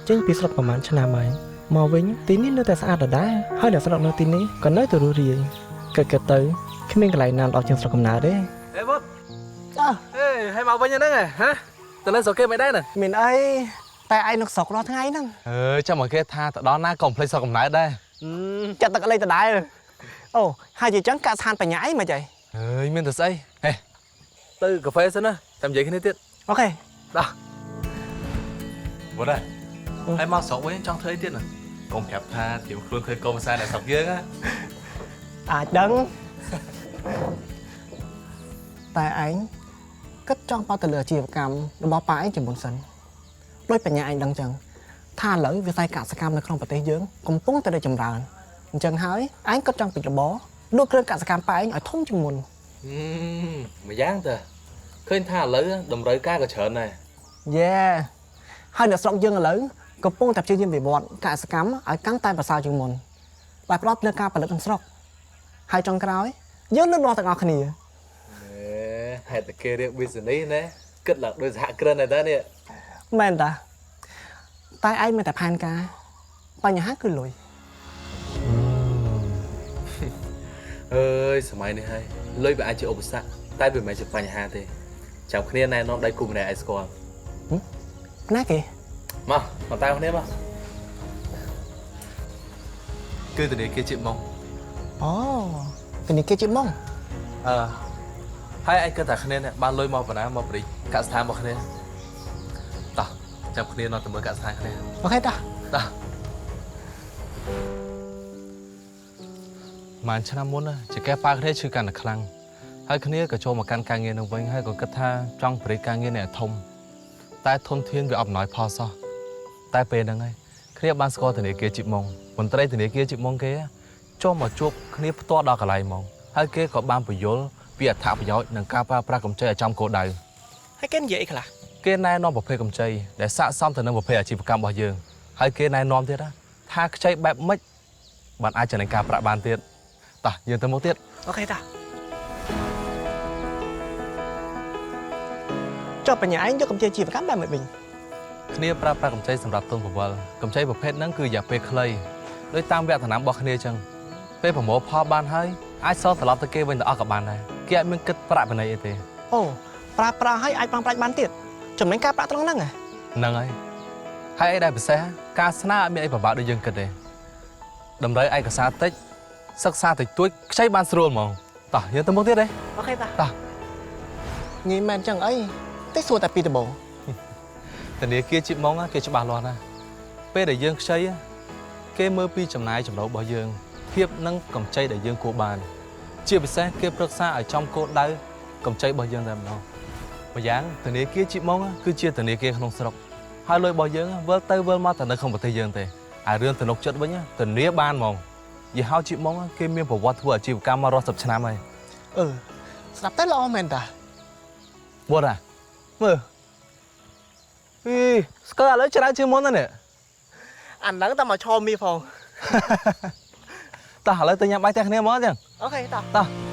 ចេញពីស្រុកប្រហែលឆ្នាំហើយមកវិញទីនេះនៅតែស្អាតដដែលហើយអ្នកស្រុកនៅទីនេះក៏នៅតែរស់រាយគិតទៅគ្មានកន្លែងណាល្អជាងស្រុកកំណើតទេអេបុតហើយមកវិញហ្នឹងហ៎ទៅលើស្រុកគេមិនដែរណាមានអីតែឯងនៅស្រុករាល់ថ្ងៃហ្នឹងចាំមកគេថាទៅដល់ណាកុំភ្លេចស្រុកកំណើតដែរចាត់ទឹកអីដដែលអូហើយជាចឹងកាក់ស្ថានបញ្ញាអីមិនអីមានតែស្អីហេទៅកាហ្វេសិនណាចាំនិយាយគ្នាទៀតអូខេដល់បុតហើយមកស្រុកវិញចង់ធ្វើអីទៀតណាកុំប្រាប់ថាទៀមខ្លួនឃើញកុំផ្សាយនៅស្រុកយើងណាអាចដឹងតែឯងគិតចង់បោះទៅលើអាជីវកម្មរបស់ប៉ាឯងជាមុនសិនដោយបញ្ញាឯងដឹងចឹងថាឥឡូវវិស័យកសិកម្មនៅក្នុងប្រទេសយើងកំពុងតែរីកចម្រើនអញ្ចឹងហើយឯងក៏ចង់ពីរបរលក់គ្រឿងកសិកម្មប៉ាឯងឲ្យធំជាងមុនម្យ៉ាងទៅឃើញថាឥឡូវតម្រូវការក៏ច្រើនដែរយេហើយនៅស្រុកយើងឥឡូវកំពុងតែព្យាយាមវិវត្តកសិកម្មឲ្យកាន់តែប្រសើរជាងមុនដោយផ្ដោតលើការផលិតក្នុងស្រុកហើយចុងក្រោយយើងនឹងនាំទាំងអស់គ្នាហេតុតែគេរៀប business ណាគិតឡើងដូចសហគ្រិនដែរតានេះមែនតាតែឯងមានតែផែនការបញ្ហាគឺលុយអើយសម័យនេះហើយលុយវាអាចជាឧបសគ្គតែវាមិនមែនជាបញ្ហាទេចាំគ្នាណែនាំដៃគូម្នាក់ឲ្យស្គាល់ណាគេមកតាមគ្នាមកគឺធនាគារជាតិម៉ុងអូធនាគារជាតិម៉ុងហើយឯងគិតថាគ្នានេះបានលុយមកប៉ុណ្ណាមកបរិកសិដ្ឋានមកគ្នាតោះចាំគ្នានាំទៅមើលកសិដ្ឋានគ្នាអូខេតោះម៉ានឆ្នាំមុនជាកែប៉ាគ្នាឈឺកាន់តែខ្លាំងហើយគ្នាក៏ចូលមកកាន់ការងារនឹងវិញហើយក៏គិតថាចង់បរិកការងារនេះឲ្យធំតែធនធានវាអត់អំណោយផលសោះតែពេលហ្នឹងហើយគ្នាបានស្គាល់ធនាគារជាតិម៉ុងមន្ត្រីធនាគារជាតិម៉ុងគេចូលមកជួបគ្នាផ្ទាល់ដល់កន្លែងហ្មងហើយគេក៏បានបញ្យល់ពីអត្ថប្រយោជន៍និងការប្រើប្រាស់កម្ចីឲ្យចំគោលដៅហើយគេនិយាយអីខ្លះគេណែនាំប្រភេទកម្ចីដែលស័ក្តិសមទៅនឹងប្រភេទអាជីវកម្មរបស់យើងហើយគេណែនាំទៀតថាខ្ចីបែបម៉េចបានអាចចំណេញការប្រាក់បានទៀតតោះយើងទៅមុខទៀតអូខេតោះចុះបញ្ញាឯងយកកម្ចីអាជីវកម្មបែបម៉េចវិញគ្នាប្រើប្រាស់កម្ចីសម្រាប់ទុនបង្វិលកម្ចីប្រភេទហ្នឹងគឺរយៈពេលខ្លីដោយតាមវគ្គដំណាំរបស់គ្នាអញ្ចឹងពេលប្រមូលផលបានហើយអាចសងត្រឡប់ទៅគេវិញទៅអស់ក៏បានដែរគេអត់មានគិតប្រាក់ចំណេញអីទេអូប្រើប្រាស់ឲ្យអាចបានប្រាក់បានទៀតចំណេញការប្រាក់ត្រង់ហ្នឹងហ្នឹងហើយអីដែលពិសេសការស្នើអត់មានអីពិបាកដូចយើងគិតទេតម្រូវឯកសារតិចសិក្សាតិចតួចខ្ចីបានស្រួលហ្មងតោះយើងទៅមុខទៀតទេអូខេតោះញីមែនចឹងអីតែសួរតែពីដំបូងធនាគារជាតិម៉ុងគេច្បាស់លាស់ណាស់ពេលដែលយើងខ្ចីគេមើលពីចំណាយចំណូលរបស់យើងភាពនិងកម្ចីដែលយើងគួរបានជាពិសេសគេប្រឹក្សាឲ្យចំគោលដៅកម្ចីរបស់យើងតែម្ដងម្យ៉ាងធនាគារជាតិម៉ុងគឺជាធនាគារក្នុងស្រុកហើយលុយរបស់យើងវិលទៅវិលមកតែនៅក្នុងប្រទេសយើងទេហើយរឿងទំនុកចិត្តវិញធានាបានហ្មងយីហោជាតិម៉ុងគេមានប្រវត្តិធ្វើអាជីវកម្មមករាប់សិបឆ្នាំហើយស្ដាប់ទៅល្អមែនតាបុតមើលស្គាល់ឥឡូវច្រើនជាងមុនណាអាហ្នឹងតែមកឈរមីផងតោះឥឡូវទៅញ៉ាំបាយតែគ្នាមកអញ្ចឹងអូខេតោះ